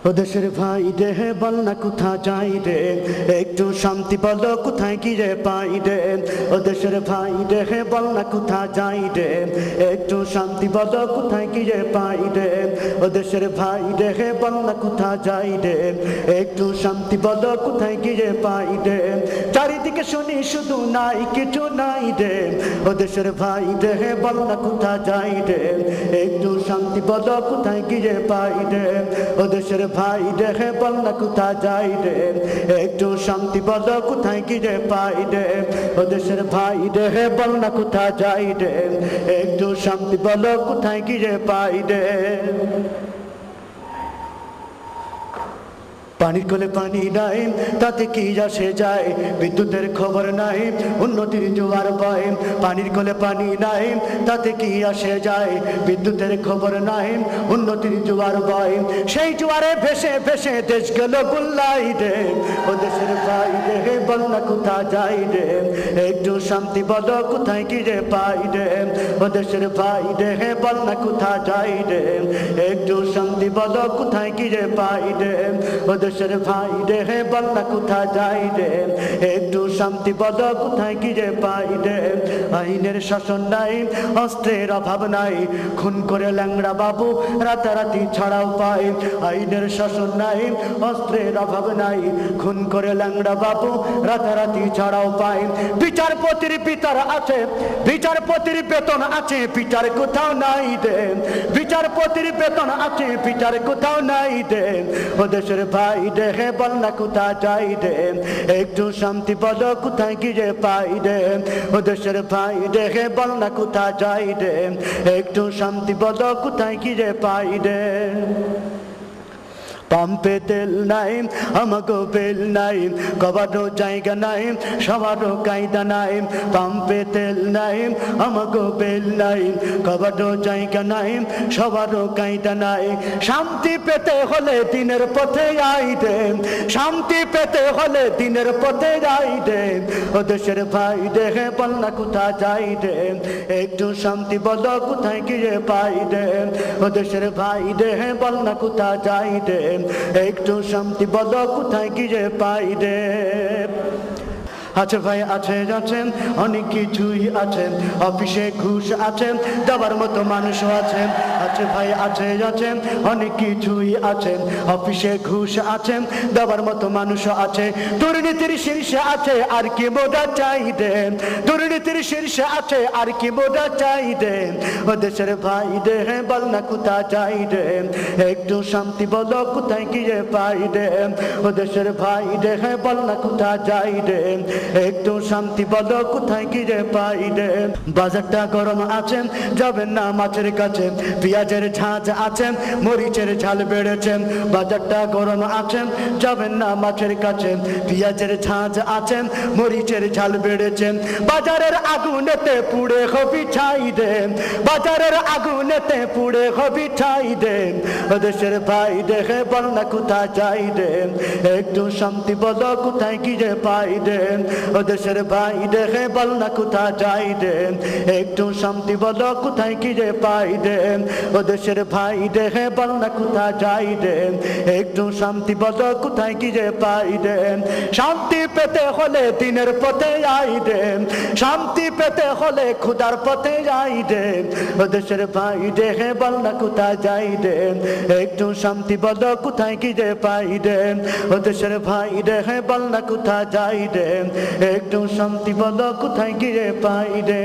ও দেশের ভাই রে বল না কোথা যাই রে, একটু শান্তি বলো কোথায় কি রে পাই রে। ও দেশের ভাই রে বল না কোথা যাই রে, একটু শান্তি বলো কোথায় কি রে পাই রে। ও দেশের ভাই রে বল না কোথা যাই রে, একটু শান্তি বলো কোথায় কি রে পাই রে। চারিদিকে শুনি শুধু নাই কিছু নাই রে, ও দেশের ভাই রে বল না কোথা যাই রে, একটু শান্তি বলো কোথায় কি রে পাই রে। ও দেশের ভাই রে বল না কোথা যাই রে, একটু শান্তি বলো কোথায় কি রে পাই রে। ও দেশের ভাই রে বল না কোথা যাই রে, একটু শান্তি বলো কোথায় কি রে পাই রে। পানির কোলে পানি নাই তাতে কি আসে যায়, বিদ্যুতের খবর নাই উন্নতির জোয়ার বয়। পানির কোলে পানি নাই তাতে কি আসে যায়, বিদ্যুতের খবর নাই উন্নতির জোয়ার বয়। সেই জোয়ারে ভেসে ভেসে দেশ গেল গুল্লাই রে। ও দেশের ভাই রে বল না কোথা যাই রে, একটু শান্তি বলো কোথায় কি রে পাই রে। ও দেশের ভাই রে বল না কোথা যাই রে, একটু শান্তি বলো কোথায় কি রে পাই রে। ও দেশের ভাই রে বল না কোথা যাই রে, একটু শান্তি বলো কোথায় কি রে পাই রে। আইনের শাসন নাই অস্ত্রের অভাব নাই, খুন করে ল্যাংড়া বাবু রাতারাতি ছাড়াও পাই। আইনের শাসন নাই অস্ত্রের অভাব নাই, খুন করে ল্যাংড়া বাবু রাতারাতি ছাড়াও পাই। বিচারপতির পিতার আছে, বিচারপতির বেতন আছে, বিচার কোথাও নাই রে। বিচারপতির বেতন আছে, বিচার কোথাও নাই রে। ও দেশের ভাই রে বল না কোথা যাই রে, একটু শান্তি বলো কোথায় কি রে পাই রে। ও দেশের ভাই রে বল না কোথা যাই রে, একটু শান্তি বলো কোথায় কি রে পাই রে। পাম্পে তেল নাই আমাগো বেল নাই, কবারও জায়গা নাই সবারও কায়দা নাই। পাম্পে তেল নাই আমাগো বেল নাই, কবারও জায়গা নাই সবারও কায়দা নাই। শান্তি পেতে হলে দিনের পথে আই রে, শান্তি পেতে হলে দিনের পথে আই রে। ও দেশের ভাই রে বল না কোথা যাই রে, একটু শান্তি বলো কোথায় কি রে পাই রে। ও দেশের ভাই রে বল না কোথা যাই রে, একটু শান্তি বলো কোথায় কি রে পাই রে। আছে ভাই আছে আছেন অনেক কিছুই আছেন, অফিসে ঘুষ আছেন দেওয়ার মতো মানুষও আছেন। আছে ভাই আছে আছেন অনেক কিছুই আছেন, অফিসে ঘুষ আছেন দেওয়ার মতো মানুষও আছে। দুর্নীতির শীর্ষে আছে আর কি মোটা চাই দেন, দুর্নীতির শীর্ষে আছে আর কি মোটা চাই দেন। ও দেশের ভাই রে বল না কোথা যাই রে, একটু শান্তি বলো কোথায় কি রে পাই রে। ও দেশের ভাই রে বল না কোথা যাই রে, একটু শান্তি বলো কোথায় কি রে পাই রে। বাজারটা গরম আছে যাবেন না মাছের কাছে, পেঁয়াজের ঝাঁঝ আছে মরিচের ঝাল বেড়েছে। বাজারটা গরম আছে যাবেন না মাছের কাছে, পেঁয়াজের ঝাঁঝ আছে মরিচের ঝাল বেড়েছে। বাজারের আগুনেতে পুড়ে হবি ছাই রে, বাজারের আগুনেতে পুড়ে হবি ছাই রে। ও দেশের ভাই রে বল না কোথা যাই রে, একটু শান্তি বলো কোথায় কি রে পাই রে। ও দেশের ভাই রে বল না কোথা যাই রে, একটু শান্তি বলো কোথায় কি রে পাই রে। ও দেশের ভাই রে বল না কোথা যাই রে, একটু শান্তি বলো কোথায় কি রে পাই রে। শান্তি পেতে হলে দিনের পথে আই রে, শান্তি পেতে হলে খুদার পথে যাই রে। ও দেশের ভাই রে বল না কোথা যাই রে, একটু শান্তি বলো কোথায় কি রে পাই রে। ও দেশের ভাই রে বল না কোথা যাই রে, একটু শান্তি বলো কোথায় কি রে পাই রে।